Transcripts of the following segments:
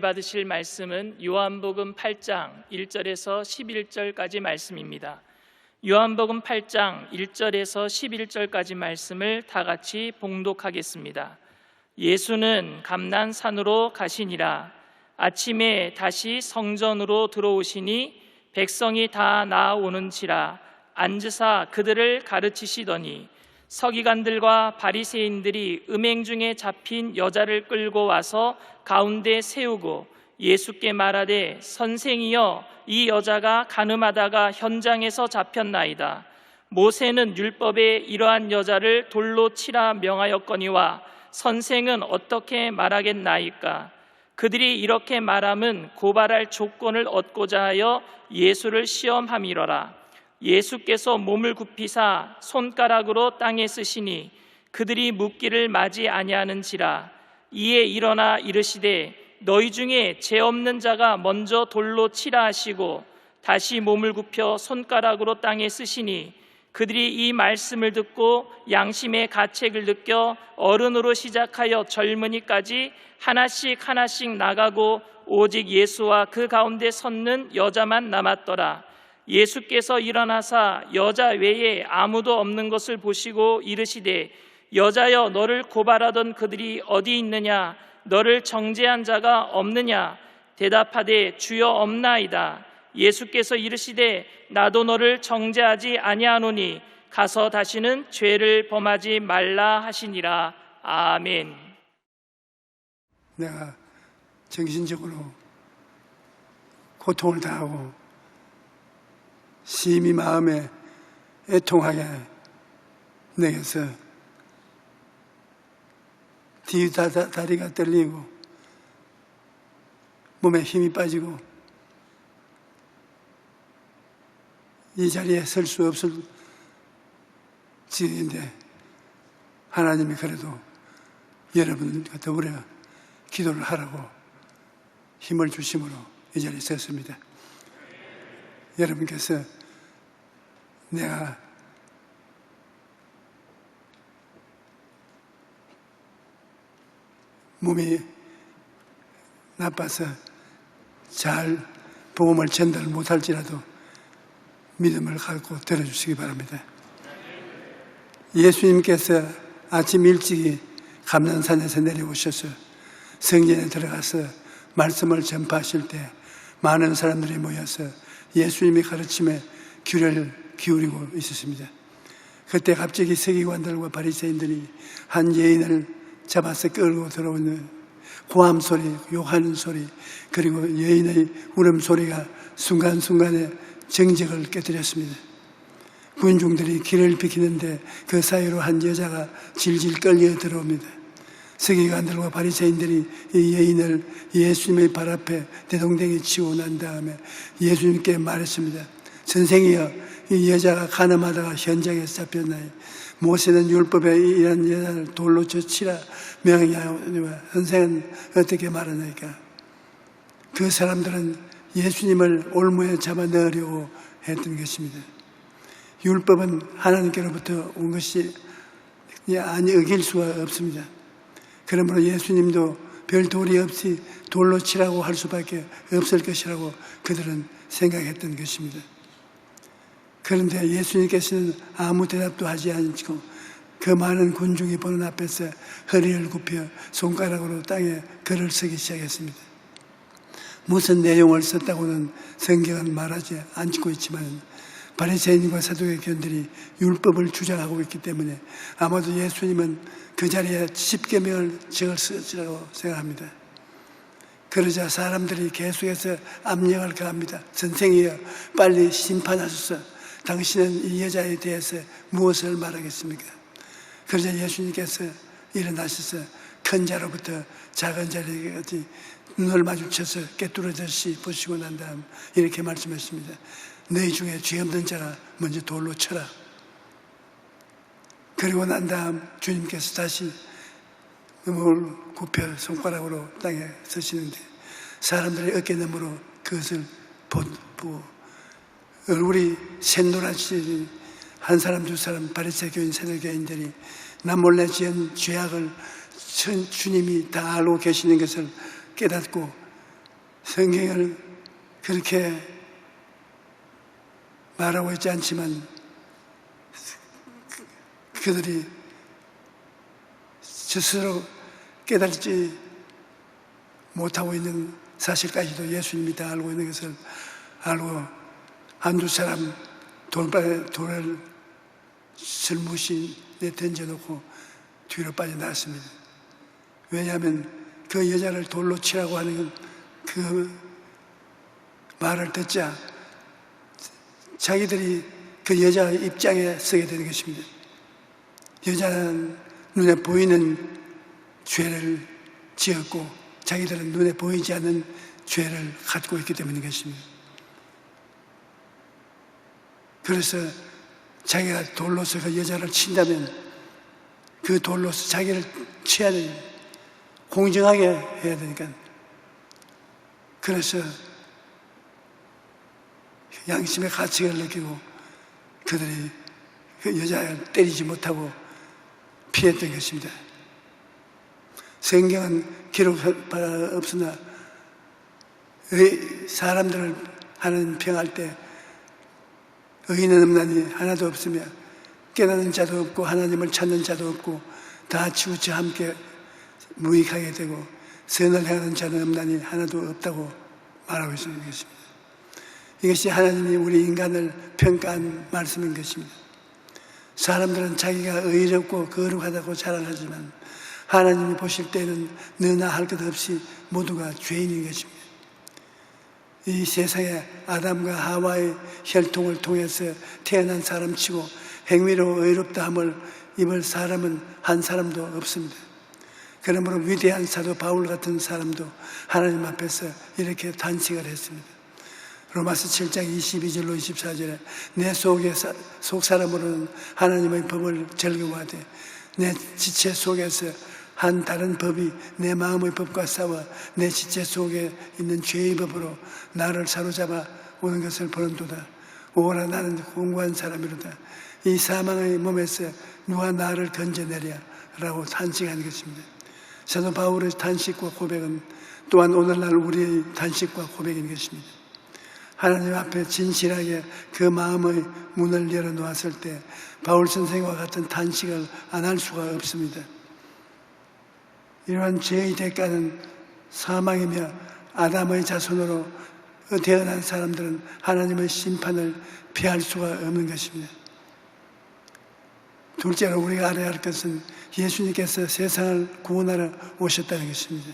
받으실 말씀은 요한복음 8장 1절에서 11절까지 말씀입니다. 요한복음 8장 1절에서 11절까지 말씀을 다 같이 봉독하겠습니다. 예수는 감난산으로 가시니라. 아침에 다시 성전으로 들어오시니 백성이 다 나아오는지라. 앉으사 그들을 가르치시더니 서기관들과 바리새인들이 음행 중에 잡힌 여자를 끌고 와서 가운데 세우고 예수께 말하되 선생이여, 이 여자가 간음하다가 현장에서 잡혔나이다. 모세는 율법에 이러한 여자를 돌로 치라 명하였거니와 선생은 어떻게 말하겠나이까? 그들이 이렇게 말함은 고발할 조건을 얻고자 하여 예수를 시험함이로라. 예수께서 몸을 굽히사 손가락으로 땅에 쓰시니 그들이 묻기를 마지 아니하는지라. 이에 일어나 이르시되 너희 중에 죄 없는 자가 먼저 돌로 치라 하시고 다시 몸을 굽혀 손가락으로 땅에 쓰시니 그들이 이 말씀을 듣고 양심의 가책을 느껴 어른으로 시작하여 젊은이까지 하나씩 하나씩 나가고 오직 예수와 그 가운데 섰는 여자만 남았더라. 예수께서 일어나사 여자 외에 아무도 없는 것을 보시고 이르시되 여자여, 너를 고발하던 그들이 어디 있느냐? 너를 정죄한 자가 없느냐? 대답하되 주여 없나이다. 예수께서 이르시되 나도 너를 정죄하지 아니하노니 가서 다시는 죄를 범하지 말라 하시니라. 아멘. 내가 정신적으로 고통을 당하고 심히 마음에 애통하게 내게서 다리가 떨리고 몸에 힘이 빠지고 이 자리에 설 수 없을 지경인데 하나님이 그래도 여러분과 더불어 기도를 하라고 힘을 주심으로 이 자리에 섰습니다. 여러분께서 내가 몸이 나빠서 잘 복음을 전달 못할지라도 믿음을 갖고 들어주시기 바랍니다. 예수님께서 아침 일찍이 감난산에서 내려오셔서 성전에 들어가서 말씀을 전파하실 때 많은 사람들이 모여서 예수님의 가르침에 귀를 기울이고 있었습니다. 그때 갑자기 서기관들과 바리새인들이 한 여인을 잡아서 끌고 들어오는 고함 소리, 욕하는 소리, 그리고 여인의 울음소리가 순간순간에 정적을 깨뜨렸습니다. 군중들이 길을 비키는데 그 사이로 한 여자가 질질 끌려 들어옵니다. 서기관들과 바리새인들이 이 여인을 예수님의 발 앞에 대동댕이 치고 난 다음에 예수님께 말했습니다. 선생이여, 이 여자가 간음하다가 현장에서 잡혔나니 모세는 율법에 이런 여자를 돌로 치라 명하니와 선생은 어떻게 말하나이까? 그 사람들은 예수님을 올무에 잡아 넣으려고 했던 것입니다. 율법은 하나님께로부터 온 것이 어길 수가 없습니다. 그러므로 예수님도 별 도리 없이 돌로 치라고 할 수밖에 없을 것이라고 그들은 생각했던 것입니다. 그런데 예수님께서는 아무 대답도 하지 않고 그 많은 군중이 보는 앞에서 허리를 굽혀 손가락으로 땅에 글을 쓰기 시작했습니다. 무슨 내용을 썼다고는 성경은 말하지 않고 있지만 바리새인과 사두개인들이 율법을 주장하고 있기 때문에 아마도 예수님은 그 자리에 10계명을 적었으리라고 생각합니다. 그러자 사람들이 계속해서 압력을 가합니다. 선생이여, 빨리 심판하소서. 당신은 이 여자에 대해서 무엇을 말하겠습니까? 그러자 예수님께서 일어나셔서 큰 자로부터 작은 자에게까지 눈을 마주쳐서 깨뚫어졌이 보시고 난 다음 이렇게 말씀했습니다. 너희 중에 죄 없는 자가 먼저 돌로 쳐라. 그리고 난 다음 주님께서 다시 몸을 굽혀 손가락으로 땅에 서시는데 사람들의 어깨너머로 그것을 보고 얼굴이 샛노랗지 한 사람 두 사람 바리새 교인 세대교인들이 나 몰래 지은 죄악을 주님이 다 알고 계시는 것을 깨닫고 성경을 그렇게 말하고 있지 않지만 그들이 스스로 깨달지 못하고 있는 사실까지도 예수님이 다 알고 있는 것을 알고 한두 사람 돌을 슬무신에 던져놓고 뒤로 빠져나왔습니다. 왜냐하면 그 여자를 돌로 치라고 하는 그 말을 듣자 자기들이 그 여자의 입장에 서게 되는 것입니다. 여자는 눈에 보이는 죄를 지었고 자기들은 눈에 보이지 않는 죄를 갖고 있기 때문인 것입니다. 그래서 자기가 돌로서 그 여자를 친다면 그 돌로서 자기를 쳐야 됩니다. 공정하게 해야 되니까. 그래서 양심의 가책을 느끼고 그들이 그 여자를 때리지 못하고 피했던 것입니다. 성경은 기록할 바 없으나 사람들을 하는 평할 때 의인은 없나니 하나도 없으며 깨닫는 자도 없고 하나님을 찾는 자도 없고 다 치우쳐 함께 무익하게 되고 선을 행하는 자는 없나니 하나도 없다고 말하고 있는 것입니다. 이것이 하나님이 우리 인간을 평가한 말씀인 것입니다. 사람들은 자기가 의롭고 거룩하다고 자랑하지만 하나님이 보실 때는 너나 할 것 없이 모두가 죄인인 것입니다. 이 세상에 아담과 하와의 혈통을 통해서 태어난 사람치고 행위로 의롭다 함을 입을 사람은 한 사람도 없습니다. 그러므로 위대한 사도 바울 같은 사람도 하나님 앞에서 이렇게 단식을 했습니다. 로마서 7장 22절로 24절에 내 속 사람으로는 하나님의 법을 즐거워하되 내 지체 속에서 한 다른 법이 내 마음의 법과 싸워 내 지체 속에 있는 죄의 법으로 나를 사로잡아 오는 것을 보는도다. 오라 나는 공고한 사람이로다. 이 사망의 몸에서 누가 나를 건져내랴 라고 탄식하는 것입니다. 사도 바울의 탄식과 고백은 또한 오늘날 우리의 탄식과 고백인 것입니다. 하나님 앞에 진실하게 그 마음의 문을 열어놓았을 때 바울 선생과 같은 탄식을 안 할 수가 없습니다. 이러한 죄의 대가는 사망이며 아담의 자손으로 태어난 사람들은 하나님의 심판을 피할 수가 없는 것입니다. 둘째로 우리가 알아야 할 것은 예수님께서 세상을 구원하러 오셨다는 것입니다.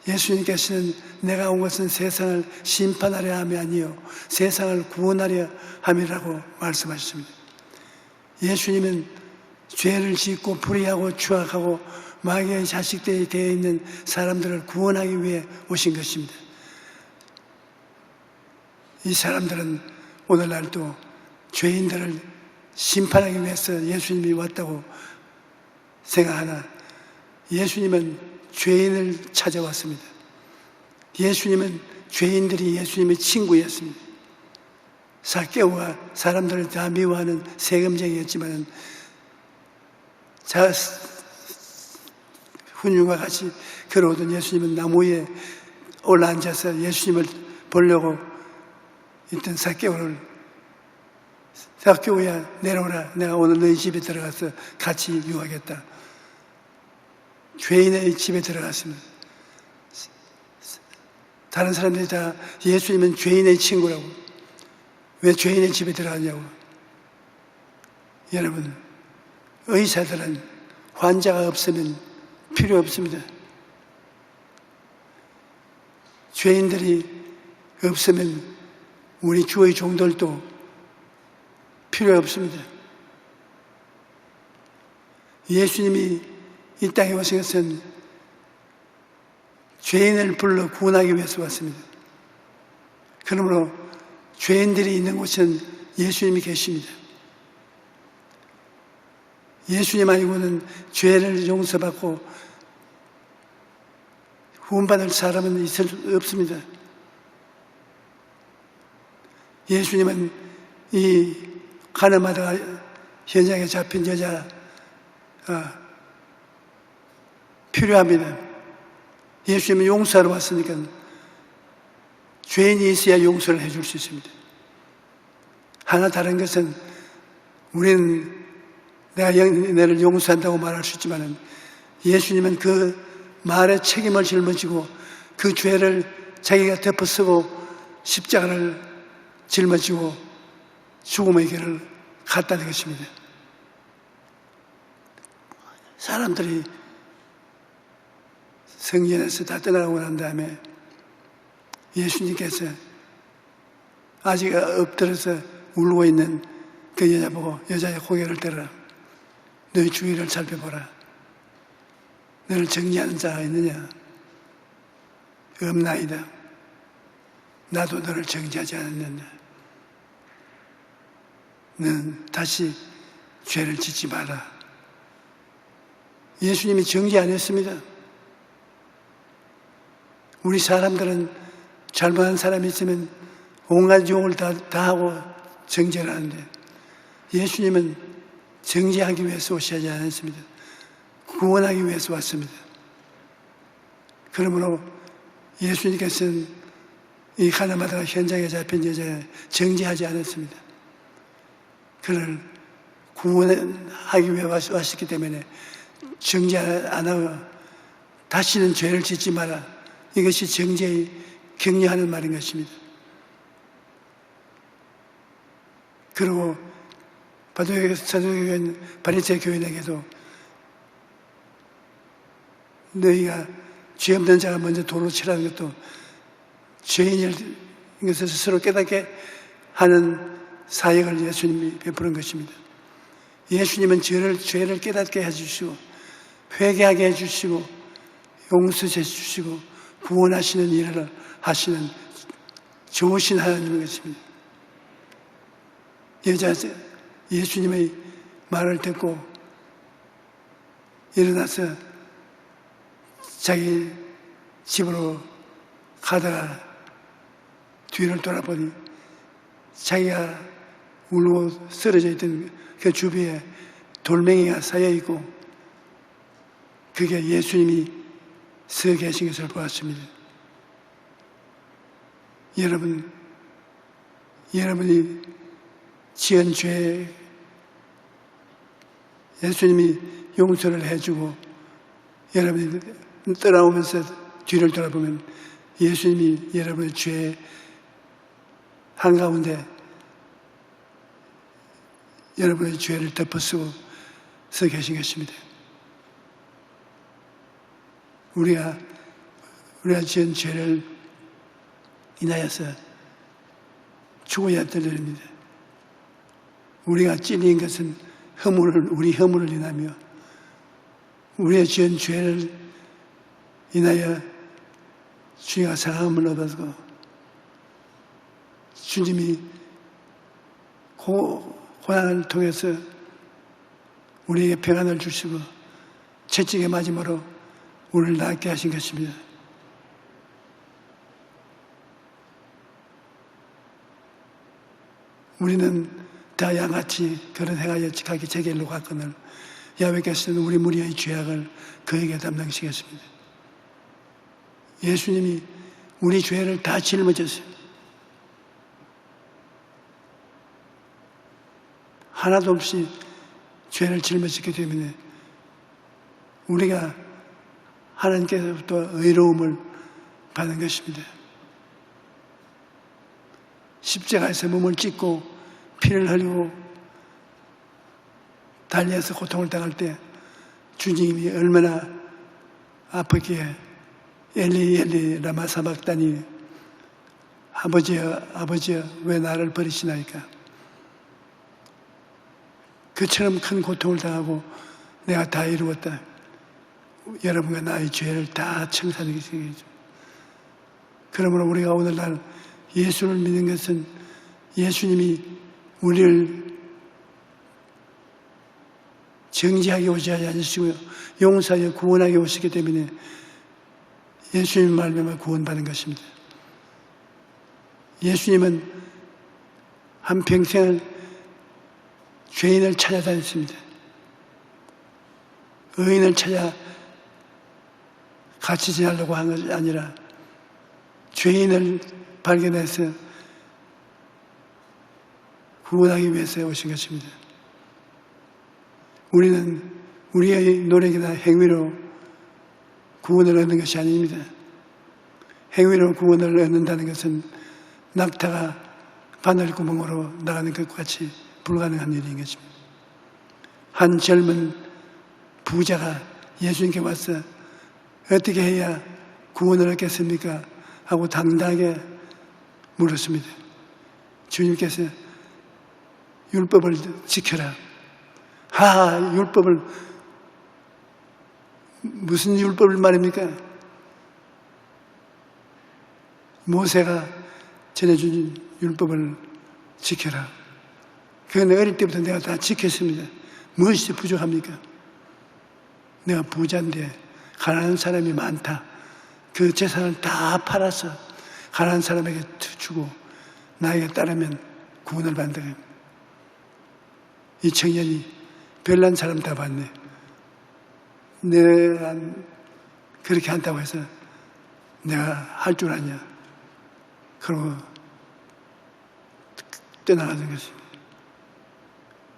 예수님께서는 내가 온 것은 세상을 심판하려 함이 아니요 세상을 구원하려 함이라고 말씀하셨습니다. 예수님은 죄를 짓고 불의하고 추악하고 마귀의 자식들이 되어 있는 사람들을 구원하기 위해 오신 것입니다. 이 사람들은 오늘날도 죄인들을 심판하기 위해서 예수님이 왔다고 생각하나 예수님은 죄인을 찾아왔습니다. 예수님은 죄인들이 예수님의 친구였습니다. 삭개오가 사람들을 다 미워하는 세금쟁이였지만 훈육과 같이 걸어오던 예수님은 나무 위에 올라앉아서 예수님을 보려고 있던 삭개오야 내려오라. 내가 오늘 너희 집에 들어가서 같이 유하겠다. 죄인의 집에 들어갔습니다. 다른 사람들이 다 예수님은 죄인의 친구라고. 왜 죄인의 집에 들어가냐고. 여러분, 의사들은 환자가 없으면 필요 없습니다. 죄인들이 없으면 우리 주의 종들도 필요 없습니다. 예수님이 이 땅에 오신 것은 죄인을 불러 구원하기 위해서 왔습니다. 그러므로 죄인들이 있는 곳은 예수님이 계십니다. 예수님 아니고는 죄를 용서받고 구원받을 사람은 있을 수 없습니다. 예수님은 이 가늠하다가 현장에 잡힌 여자 필요합니다. 예수님은 용서하러 왔으니까 죄인이 있어야 용서를 해줄 수 있습니다. 하나 다른 것은 우리는 내가 너를 용서한다고 말할 수 있지만 예수님은 그 말에 책임을 짊어지고 그 죄를 자기가 덮어쓰고 십자가를 짊어지고 죽음의 길을 갔다는 것입니다. 사람들이 성전에서 다 떠나고 난 다음에 예수님께서 아직 엎드려서 울고 있는 그 여자 보고 여자의 고개를 들어라. 너희 주위를 살펴보라. 너를 정죄하는 자가 있느냐? 없나이다. 나도 너를 정죄하지 않았느냐. 너는 다시 죄를 짓지 마라. 예수님이 정죄 안 했습니다. 우리 사람들은 잘못한 사람이 있으면 온갖 용을 다 하고 정죄를 하는데 예수님은 정죄하기 위해서 오시지 않았습니다. 구원하기 위해서 왔습니다. 그러므로 예수님께서는 이 가나마다가 현장에 잡힌 여자를 정죄하지 않았습니다. 그를 구원하기 위해 왔기 때문에 정죄 안 하고 다시는 죄를 짓지 마라. 이것이 정죄의 격려하는 말인 것입니다. 그리고 사도교인 바리새 교인에게도 너희가 죄 없는 자가 먼저 돌로 치라는 것도 죄인일 것을 스스로 깨닫게 하는 사역을 예수님이 베푸는 것입니다. 예수님은 죄를 깨닫게 해주시고 회개하게 해주시고 용서해 주시고 구원하시는 일을 하시는 좋으신 하나님인 것입니다. 여자 예수님의 말을 듣고 일어나서 자기 집으로 가다가 뒤를 돌아보니 자기가 울고 쓰러져 있던 그 주변에 돌멩이가 쌓여 있고 그게 예수님이 서 계신 것을 보았습니다. 여러분이 지은 죄 예수님이 용서를 해주고 여러분이 떠나오면서 뒤를 돌아보면 예수님이 여러분의 죄 한가운데 여러분의 죄를 덮어쓰고 서 계신 것입니다. 우리가 지은 죄를 인하여서 죽어야 될 일입니다. 우리가 찔린 것은 우리 허물을 인하며 우리의 지은 죄를 인하여 주님과 사함을 얻어서 주님이 고난을 통해서 우리에게 평안을 주시고 채찍의 마지막으로 우리를 낫게 하신 것입니다. 우리는 다 양같이 그런 행하여 자기 제길로 갔거늘 야훼께서는 우리 무리의 죄악을 그에게 담당시켰습니다. 예수님이 우리 죄를 다 짊어졌어요. 하나도 없이 죄를 짊어지기 때문에 우리가 하나님께서부터 의로움을 받는 것입니다. 십자가에서 몸을 찢고 피를 흘리고 달려서 고통을 당할 때 주님이 얼마나 아프기에 엘리 엘리 라마 사박다니 아버지여 아버지여 왜 나를 버리시나이까. 그처럼 큰 고통을 당하고 내가 다 이루었다. 여러분과 나의 죄를 다 청산하게 생겼죠. 그러므로 우리가 오늘날 예수를 믿는 것은 예수님이 우리를 정죄하게 오지 않으시고 용서하여 구원하게 오시기 때문에 예수님 말미암아 구원받은 것입니다. 예수님은 한평생을 죄인을 찾아다녔습니다. 의인을 찾아 같이 지내려고 한 것이 아니라 죄인을 발견해서 구원하기 위해서 오신 것입니다. 우리는 우리의 노력이나 행위로 구원을 얻는 것이 아닙니다. 행위로 구원을 얻는다는 것은 낙타가 바늘 구멍으로 나가는 것과 같이 불가능한 일인 것입니다. 한 젊은 부자가 예수님께 와서 어떻게 해야 구원을 얻겠습니까? 하고 당당하게 물었습니다. 주님께서 율법을 지켜라. 율법을, 무슨 율법을 말입니까? 모세가 전해준 율법을 지켜라. 그건 어릴 때부터 내가 다 지켰습니다. 무엇이 부족합니까? 내가 부자인데 가난한 사람이 많다. 그 재산을 다 팔아서 가난한 사람에게 주고 나에게 따르면 구원을 받는다. 이 청년이 별난 사람 다 봤네. 내가 그렇게 한다고 해서 내가 할 줄 아냐. 그러고 떠나가는 것입니다.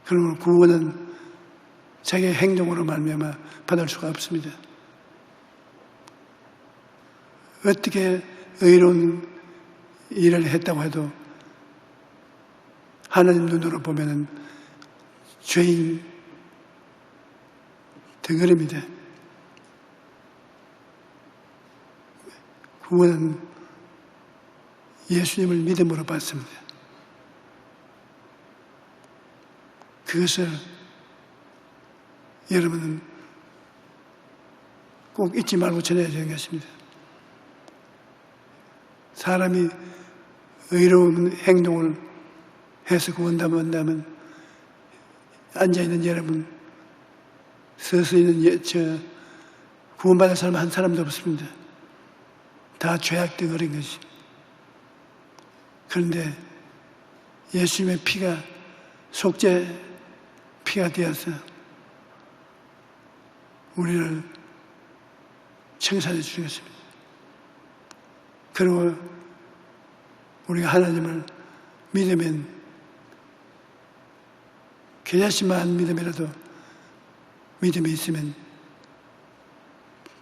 그러면 구원은 자기의 행동으로 말미암아 받을 수가 없습니다. 어떻게 의로운 일을 했다고 해도 하나님 눈으로 보면은 죄인 덩어리입니다. 구원은 예수님을 믿음으로 받습니다. 그것을 여러분은 꼭 잊지 말고 전해야 되는 것입니다. 사람이 의로운 행동을 해서 구원받는다면 앉아있는 여러분, 서서 있는 구원받을 사람 한 사람도 없습니다. 다 죄악 덩어리인 것이. 그런데 예수님의 피가 속죄 피가 되어서 우리를 청산해 주신 것입니다. 그리고 우리가 하나님을 믿으면 겨자씨만 믿음이라도 믿음이 있으면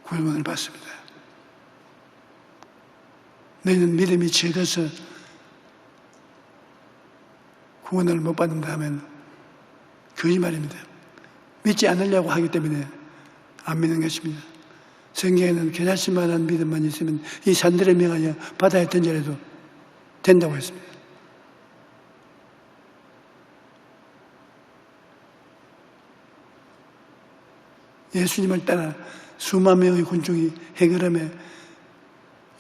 구원을 받습니다. 너희는 믿음이 적어서 구원을 못 받는다 하면 거짓말입니다. 믿지 않으려고 하기 때문에 안 믿는 것입니다. 성경에는 겨자씨만한 믿음만 있으면 이 산들에 명하여 바다에 던져라도 된다고 했습니다. 예수님을 따라 수만 명의 군중이 해결함에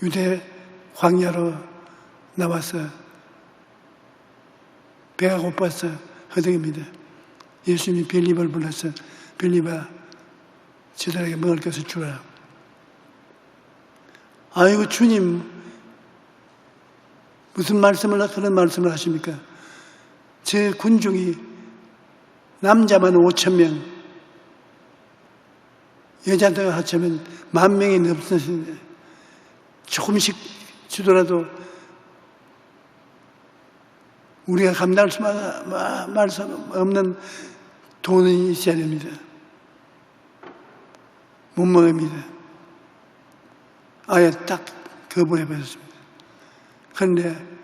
유대 광야로 나와서 배가 고파서 허덕입니다. 예수님이 빌립을 불러서 빌립아 저들에게 먹을 것을 주라. 아이고 주님 무슨 말씀을 그런 말씀을 하십니까? 제 군중이 남자만 5,000명 여자들 합치면 10,000명이 넘으시는데 조금씩 주더라도 우리가 감당할 수 없는 돈이 있어야 됩니다. 못 먹습니다. 아예 딱 거부해버렸습니다. 그런데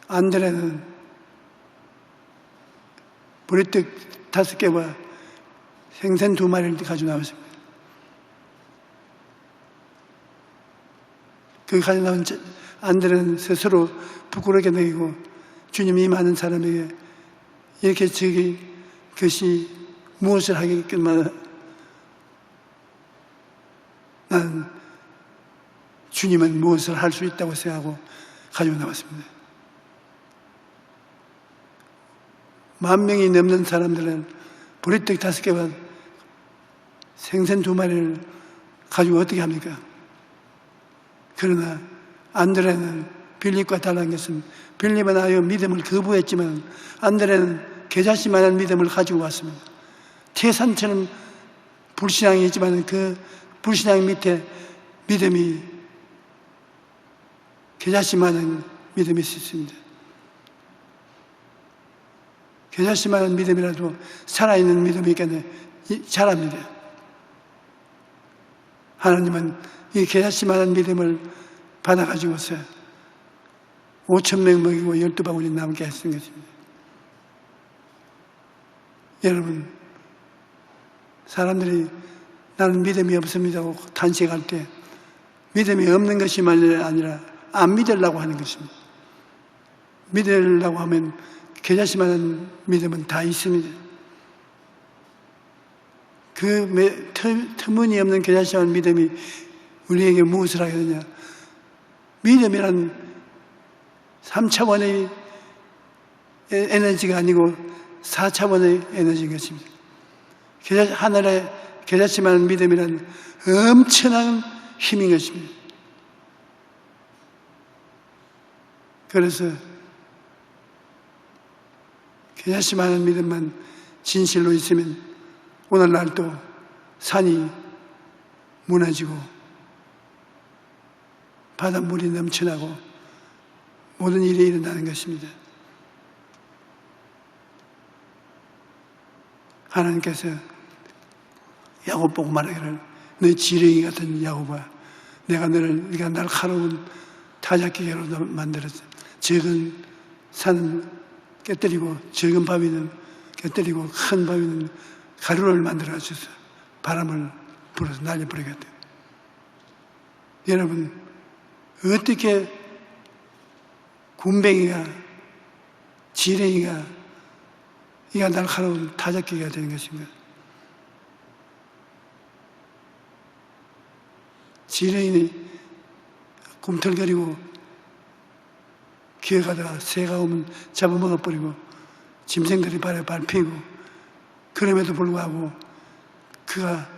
안드레는 보리떡 5개와 생선 2마리를 가지고 나왔습니다. 그 가지고 나온 안드레는 스스로 부끄럽게 먹이고 주님이 많은 사람에게 이렇게 저기 것이 무엇을 하겠건마다 나는 주님은 무엇을 할 수 있다고 생각하고 가지고 나왔습니다. 10,000명이 넘는 사람들은 보리떡 5개와 생선 2마리를 가지고 어떻게 합니까? 그러나 안드레는 빌립과 다른 것은 빌립은 아예 믿음을 거부했지만 안드레는 겨자씨만한 믿음을 가지고 왔습니다. 태산처럼 불신앙이 있지만 그 불신앙 밑에 믿음이 겨자씨만한 믿음이 있습니다. 겨자씨만한 믿음이라도 살아있는 믿음이니까 잘합니다. 하나님은 이 겨자씨만한 믿음을 받아가지고서 5,000명 먹이고 12바구니 남게 하신 것입니다. 여러분, 사람들이 나는 믿음이 없습니다 하고 탄식할 때 믿음이 없는 것이만 아니라 안 믿으려고 하는 것입니다. 믿으려고 하면 겨자씨만한 믿음은 다 있습니다. 그 터무니없는 겨자씨만한 믿음이 우리에게 무엇을 하게 되냐? 믿음이란 3차원의 에너지가 아니고 4차원의 에너지인 것입니다. 하늘의 겨자씨만한 믿음이란 엄청난 힘인 것입니다. 그래서 겨자씨만한 믿음만 진실로 있으면 오늘날도 산이 무너지고 바닷물이 넘쳐나고 모든 일이 일어나는 것입니다. 하나님께서 야곱 보고 말하기를 너희 지렁이 같은 야곱아, 내가 네가 날카로운 타작기계로 만들었어. 적은 산은 깨뜨리고 적은 바위는 깨뜨리고 큰 바위는 가루를 만들어 주셔서 바람을 불어서 날려버리겠다. 여러분, 어떻게 군뱅이가 지렁이가 이가 날카로운 타작기가 되는 것인가? 지렁이는 꿈틀거리고 기어가다가 새가 오면 잡아먹어버리고 짐승들이 발에 밟히고, 그럼에도 불구하고 그가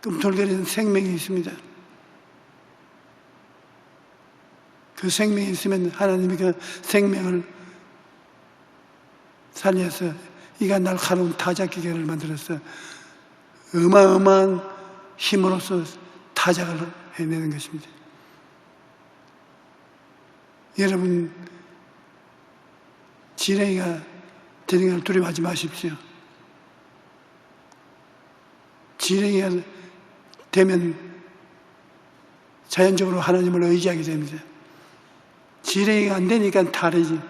꿈틀거리는 생명이 있습니다. 그 생명이 있으면 하나님이 그 생명을 살려서 이가 날카로운 타작기계를 만들어서 어마어마한 힘으로써 타작을 해내는 것입니다. 여러분, 지렁이가 되는 걸 두려워하지 마십시오. 지렁이가 되면 자연적으로 하나님을 의지하게 됩니다. 지렁이가 안 되니까 다르지.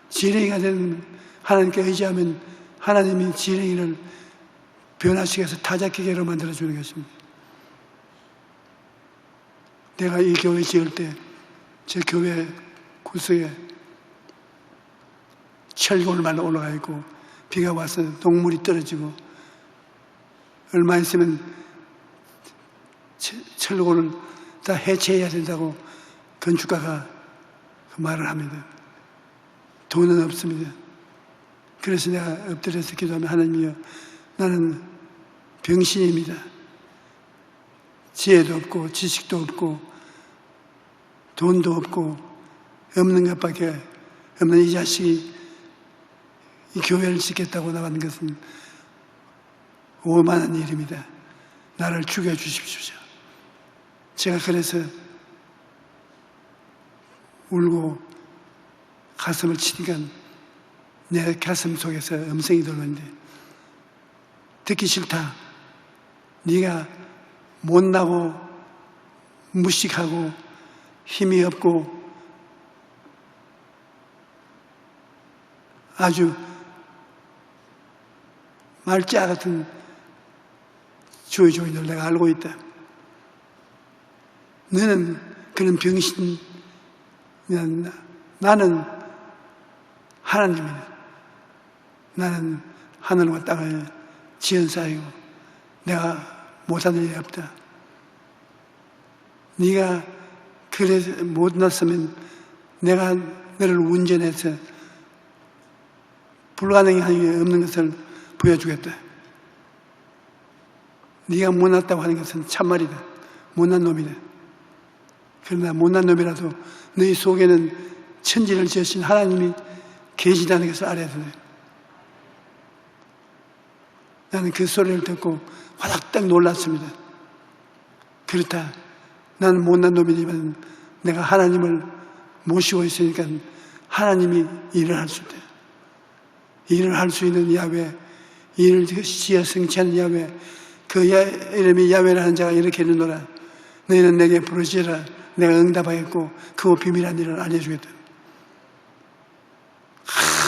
지렁이가 되면 하나님께 의지하면 하나님이 지렁이를 변화시켜서 타작기계로 만들어주는 것입니다. 내가 이 교회 지을 때 제 교회 구석에 철골만 올라가 있고 비가 와서 녹물이 떨어지고 얼마 있으면 철골을 다 해체해야 된다고 건축가가 그 말을 합니다. 돈은 없습니다. 그래서 내가 엎드려서 기도하면 하나님이여, 나는 병신입니다. 지혜도 없고 지식도 없고 돈도 없고 없는 것밖에 없는 이 자식이 이 교회를 짓겠다고 나간 것은 오만한 일입니다. 나를 죽여주십시오. 제가 그래서 울고 가슴을 치니까 내 가슴 속에서 음성이 들리는데, 듣기 싫다. 네가 못나고 무식하고 힘이 없고 아주 말자 같은 조이조이들 내가 알고 있다. 너는 그런 병신, 나는 하나님이다. 나는 하늘과 땅을 지은 사이고 내가 못하는 일이 없다. 네가 그래서 못났으면 내가 너를 운전해서 불가능한 게 없는 것을 보여주겠다. 네가 못났다고 하는 것은 참말이다. 못난 놈이다. 그러나 못난 놈이라도 너희 속에는 천지를 지으신 하나님이 계시다는 것을 알아야 돼. 나는 그 소리를 듣고 화닥딱 놀랐습니다. 그렇다. 나는 못난 놈이지만 내가 하나님을 모시고 있으니까 하나님이 일을 할 수 있대요. 일을 할 수 있는 야훼, 일을 지어 성취하는 야훼, 그 이름이 야훼라는 자가 이렇게 이르노라. 너희는 내게 부르시라. 내가 응답하겠고 그 비밀한 일을 알려주겠다.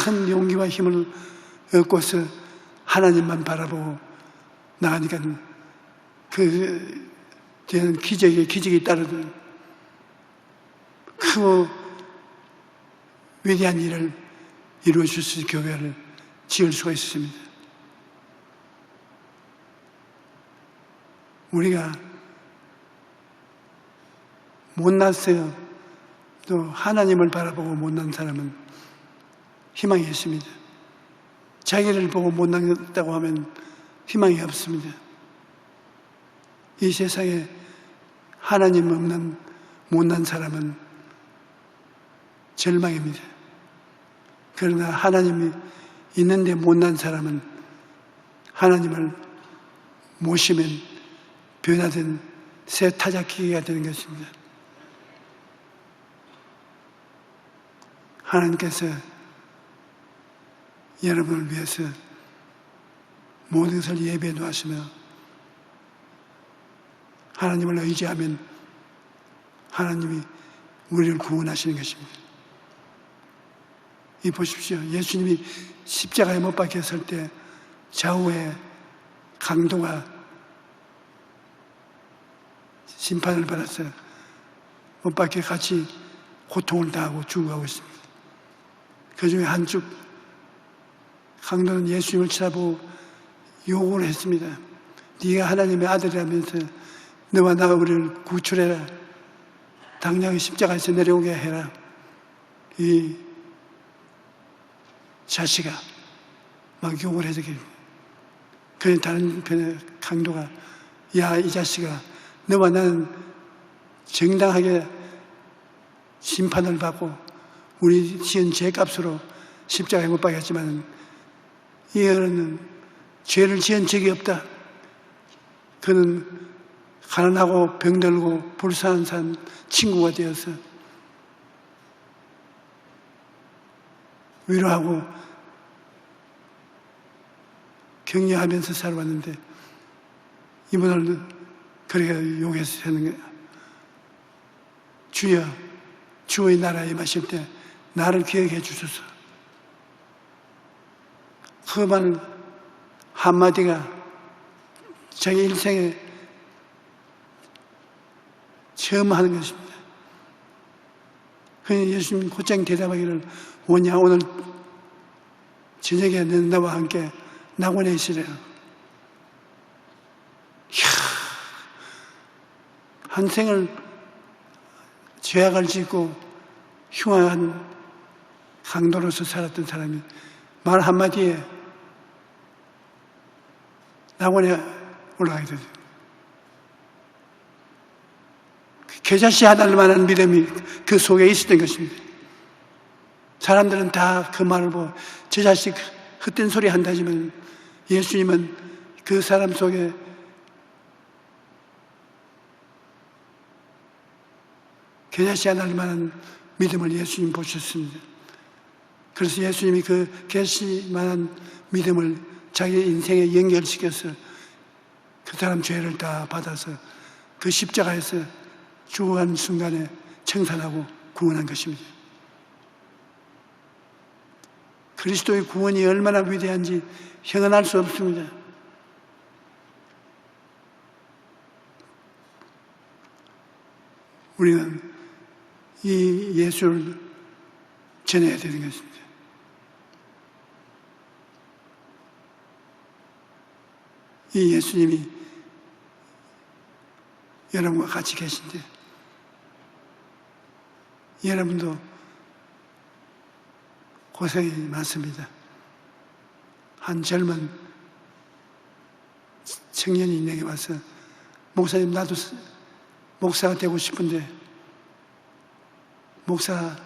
큰 용기와 힘을 얻고서 하나님만 바라보고 나가니까 그 뒤에는 기적이 따르던 그 위대한 일을 이루어 줄 수 있는 교회를 지을 수가 있습니다. 우리가 못났어요. 또 하나님을 바라보고 못난 사람은 희망이 있습니다. 자기를 보고 못났다고 하면 희망이 없습니다. 이 세상에 하나님 없는 못난 사람은 절망입니다. 그러나 하나님이 있는데 못난 사람은 하나님을 모시면 변화된 새 타작기가 되는 것입니다. 하나님께서 여러분을 위해서 모든 것을 예배해 놓으시며 하나님을 의지하면 하나님이 우리를 구원하시는 것입니다. 이 보십시오. 예수님이 십자가에 못 박혔을 때 좌우에 강도가 심판을 받아서 못 박혀 같이 고통을 당하고 죽어가고 있습니다. 그 중에 한쪽 강도는 예수님을 쳐다보고 요구를 했습니다. 네가 하나님의 아들이라면서 너와 나가 우리를 구출해라. 당장 십자가에서 내려오게 해라. 이 자식아 막 욕을 해주길. 그런데 다른 편의 강도가 야 이 자식아 너와 나는 정당하게 심판을 받고 우리 지은 죄값으로 십자가에 못 박혔지만 이 어른은 죄를 지은 적이 없다. 그는 가난하고 병들고 불쌍한 사람 친구가 되어서 위로하고 격려하면서 살아왔는데 이분을 그렇게 욕해서 하는 거야. 주여 주의 나라에 임하실 때 나를 기억해 주소서. 그 말 한마디가 자기 일생에 처음 하는 것입니다. 그러니 예수님 곧장 대답하기를 뭐냐 오늘 저녁에 나와 함께 낙원에 있으래요. 한 생을 죄악을 짓고 흉악한 강도로서 살았던 사람이 말 한마디에 낙원에 올라가게 되죠. 겨자씨 하나를 만한 믿음이 그 속에 있었던 것입니다. 사람들은 다 그 말을 보고 저 자식 헛된 소리 한다지만 예수님은 그 사람 속에 겨자씨 하나를 만한 믿음을 예수님 보셨습니다. 그래서 예수님이 그 겨자씨만한 믿음을 자기 인생에 연결시켜서 그 사람 죄를 다 받아서 그 십자가에서 죽어가는 순간에 청산하고 구원한 것입니다. 그리스도의 구원이 얼마나 위대한지 형언할 수 없습니다. 우리는 이 예수를 전해야 되는 것입니다. 이 예수님이 여러분과 같이 계신데 여러분도 고생이 많습니다. 한 젊은 청년이 내게 와서 목사님 나도 목사가 되고 싶은데 목사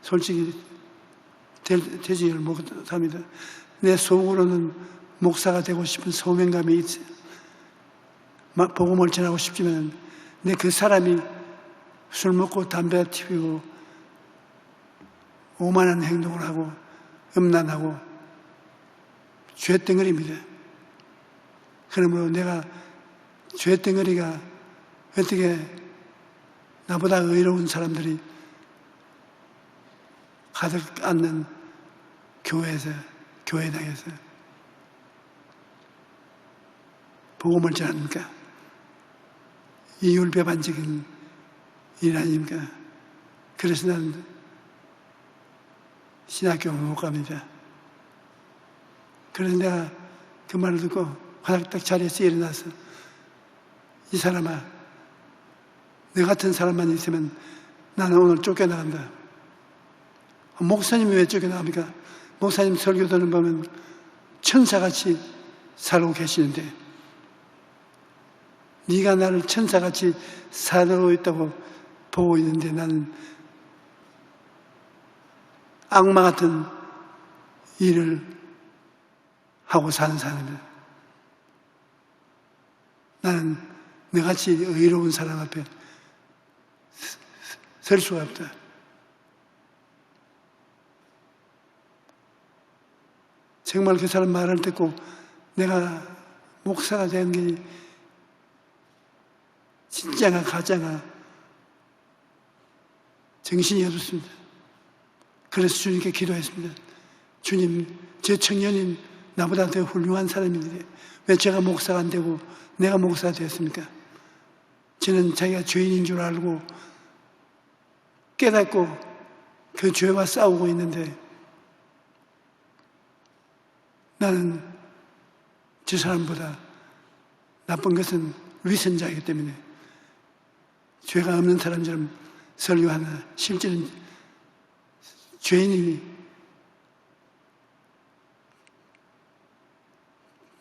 솔직히 되지를 못합니다. 내 속으로는 목사가 되고 싶은 소명감이 있어요. 복음을 전하고 싶지만 내 그 사람이 술 먹고 담배 피우고 오만한 행동을 하고 음란하고 죄덩어리입니다. 그러므로 내가 죄덩어리가 어떻게 나보다 의로운 사람들이 가득 앉는 교회에서, 교회당에서 복음을 전합니까? 이율배반적인 일 아닙니까? 그래서 나는 신학교를 못 갑니다. 그래서 내가 그 말을 듣고 화닥딱 자리에서 일어나서 이 사람아, 너 같은 사람만 있으면 나는 오늘 쫓겨나간다. 목사님이 왜 쫓겨나갑니까? 목사님 설교들을 보면 천사같이 살고 계시는데 네가 나를 천사같이 살고 있다고 보고 있는데 나는 악마 같은 일을 하고 사는 사람이다. 나는 너같이 의로운 사람 앞에 설 수가 없다. 정말 그 사람 말을 듣고 내가 목사가 된 게 진짜가 가짜가 정신이 없었습니다. 그래서 주님께 기도했습니다. 주님, 저 청년인 나보다 더 훌륭한 사람인데 왜 제가 목사가 안 되고 내가 목사가 되었습니까? 저는 자기가 죄인인 줄 알고 깨닫고 그 죄와 싸우고 있는데 나는 저 사람보다 나쁜 것은 위선자이기 때문에 죄가 없는 사람처럼 설교하나 실제는 죄인이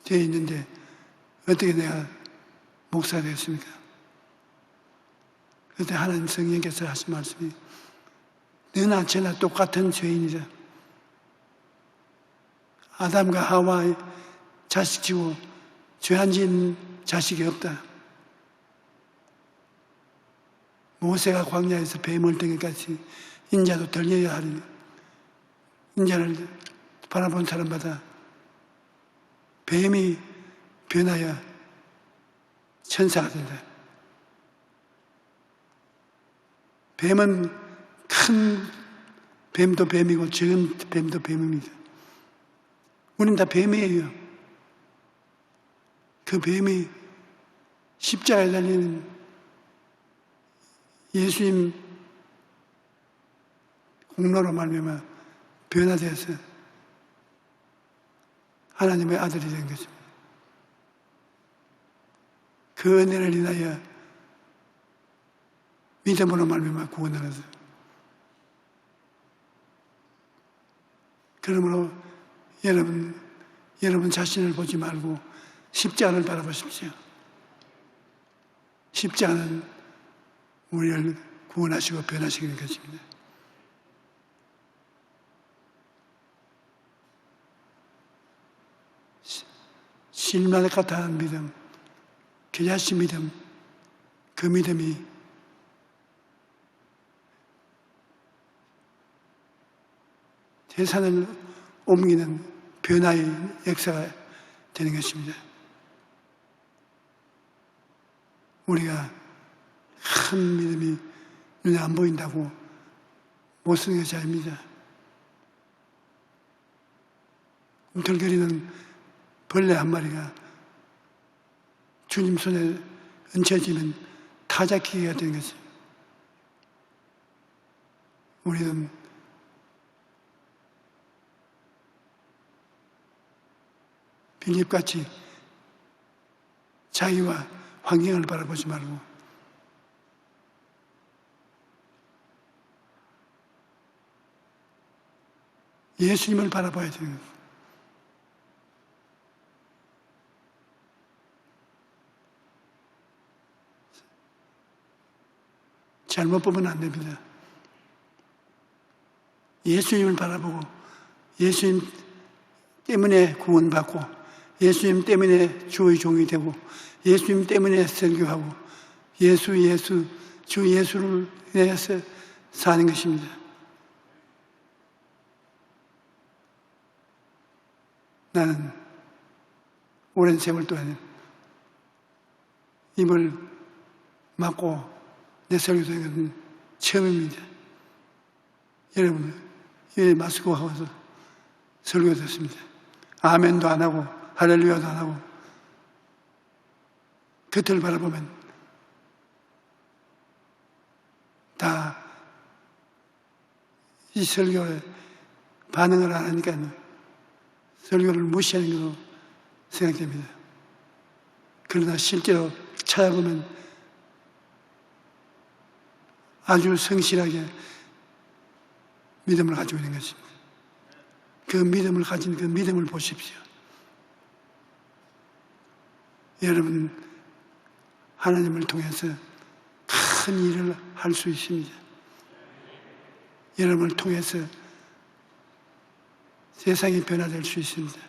되어 있는데 어떻게 내가 목사가 되었습니까? 그때 하나님 성령께서 하신 말씀이 너나 저나 똑같은 죄인이다. 아담과 하와의 자식치고 죄 안 지은 자식이 없다. 모세가 광야에서 뱀을 등에까지 인자도 덜려야 하리니 인자를 바라본 사람마다 뱀이 변하여 천사가 된다. 뱀은 큰 뱀도 뱀이고 적은 뱀도 뱀입니다. 우리는 다 뱀이에요. 그 뱀이 십자가에 달리는 예수님 공로로 말미암아 변화되어서 하나님의 아들이 된 것입니다. 그 은혜를 인하여 믿음으로 말미암아 구원을 얻어요. 그러므로 여러분 자신을 보지 말고 십자가를 바라보십시오. 십자가는 우리를 구원하시고 변화시키는 것입니다. 실말 같아하는 믿음, 겨자씨 믿음, 그 믿음이 세상을 옮기는 변화의 역사가 되는 것입니다. 우리가 큰 믿음이 눈에 안 보인다고 못 쓰는 것이 아닙니다. 꿈틀거리는 벌레 한 마리가 주님 손에 얹혀지면 타작기가 되는 것입니다. 우리는 빌립같이 자기와 환경을 바라보지 말고 예수님을 바라봐야 되는 거예요. 잘못 보면 안 됩니다. 예수님을 바라보고 예수님 때문에 구원받고 예수님 때문에 주의 종이 되고 예수님 때문에 설교하고 주 예수를 위해서 사는 것입니다. 나는 오랜 세월 동안 입을 막고 내 설교하는 것은 처음입니다. 여러분, 이 마스크가 와서 설교 듣습니다. 아멘도 안 하고 할렐루야도 안 하고 겉을 바라보면 다 이 설교에 반응을 안 하니까 설교를 무시하는 것으로 생각됩니다. 그러나 실제로 찾아보면 아주 성실하게 믿음을 가지고 있는 것입니다. 그 믿음을 가진 그 믿음을 보십시오. 여러분, 하나님을 통해서 큰 일을 할 수 있습니다. 여러분을 통해서 세상이 변화될 수 있습니다.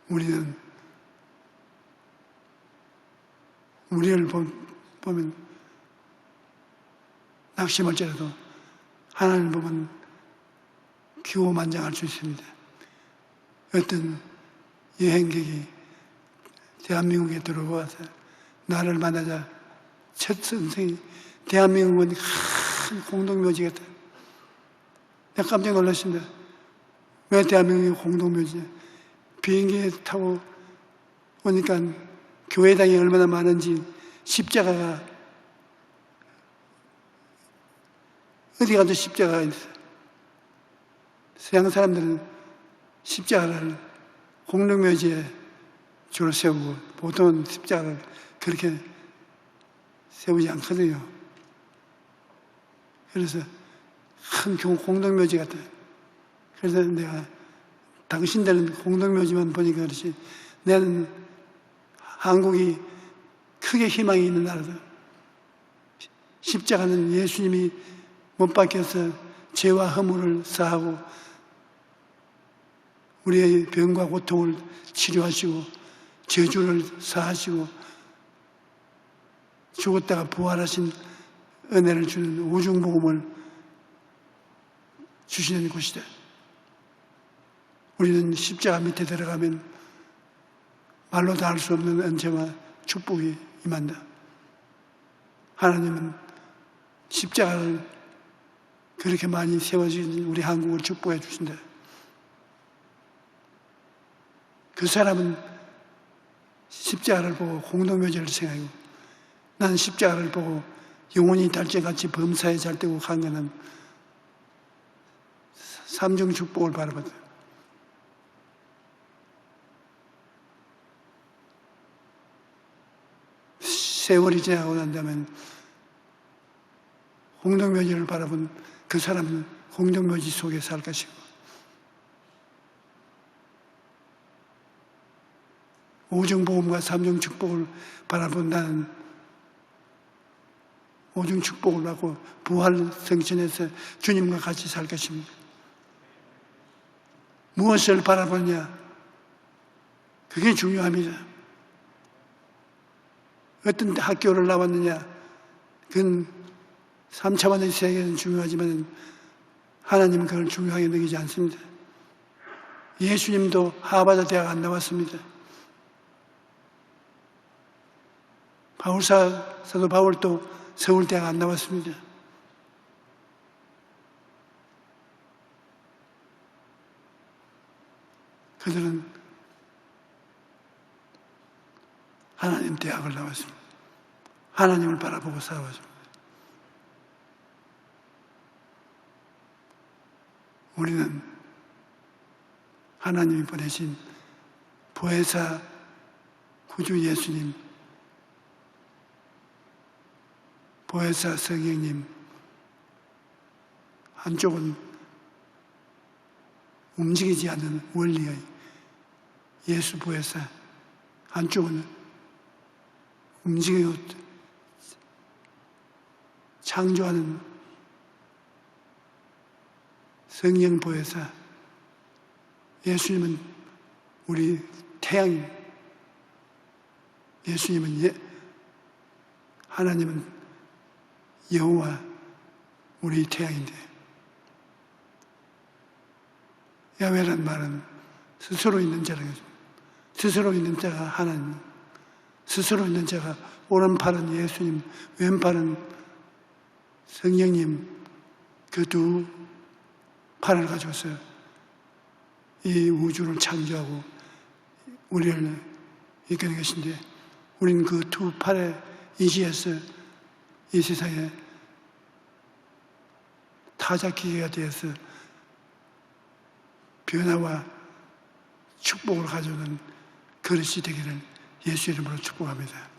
우리는 우리를 보면 낙심할지라도 하나님을 보면 기호만장할 수 있습니다. 어떤 여행객이 대한민국에 들어와서 나를 만나자 첫 선생이 대한민국은 큰 공동묘지 같다. 내가 깜짝 놀랐습니다. 왜 대한민국이 공동묘지냐? 비행기에 타고 오니까 교회당이 얼마나 많은지 십자가가 어디 가도 십자가가 있어요. 서양 사람들은 십자가를 공동묘지에 주로 세우고 보통은 십자가를 그렇게 세우지 않거든요. 그래서 큰 공동묘지 같아요. 그래서 내가 당신들은 공동묘지만 보니까 그렇지 나는 한국이 크게 희망이 있는 나라다. 십자가는 예수님이 못 박혀서 죄와 허물을 사하고 우리의 병과 고통을 치료하시고 저주를 사하시고 죽었다가 부활하신 은혜를 주는 오중복음을 주시는 곳이다. 우리는 십자가 밑에 들어가면 말로 다 할 수 없는 은혜와 축복이 임한다. 하나님은 십자가를 그렇게 많이 세워주신 우리 한국을 축복해 주신다. 그 사람은 십자가를 보고 공동묘지를 생각하고 나는 십자가를 보고 영혼이 달째같이 범사에 잘되고 강건한 삼중 축복을 바라봤다. 세월이 지나고 난다면 공동묘지를 바라본 그 사람은 공동묘지 속에 살 것이고 오중복음과 삼중축복을 바라본다는 오중축복을 받고 부활 성천에서 주님과 같이 살 것입니다. 무엇을 바라보냐? 그게 중요합니다. 어떤 학교를 나왔느냐? 그건 3차원의 세계는 중요하지만 하나님은 그걸 중요하게 여기지 않습니다. 예수님도 하버드 대학 안 나왔습니다. 사도 바울도 서울대학 안 나왔습니다. 그들은 하나님 대학을 나왔습니다. 하나님을 바라보고 살아왔습니다. 우리는 하나님이 보내신 보혜사 구주 예수님, 보혜사 성령님, 한쪽은 움직이지 않는 원리의 예수 보혜사, 한쪽은 움직이고 창조하는 성령 보혜사. 예수님은 우리 태양, 예수님은 하나님은 여호와 우리 태양인데, 야훼란 말은 스스로 있는 자라는 거죠. 스스로 있는 자가 하나님, 스스로 있는 자가 오른팔은 예수님, 왼팔은 성령님, 그 두 팔을 가져서 이 우주를 창조하고 우리를 이끄는 것인데, 우리는 그 두 팔에 의지해서 이 세상에 타작기계가 되어서 변화와 축복을 가져오는 그릇이 되기를 예수 이름으로 축복합니다.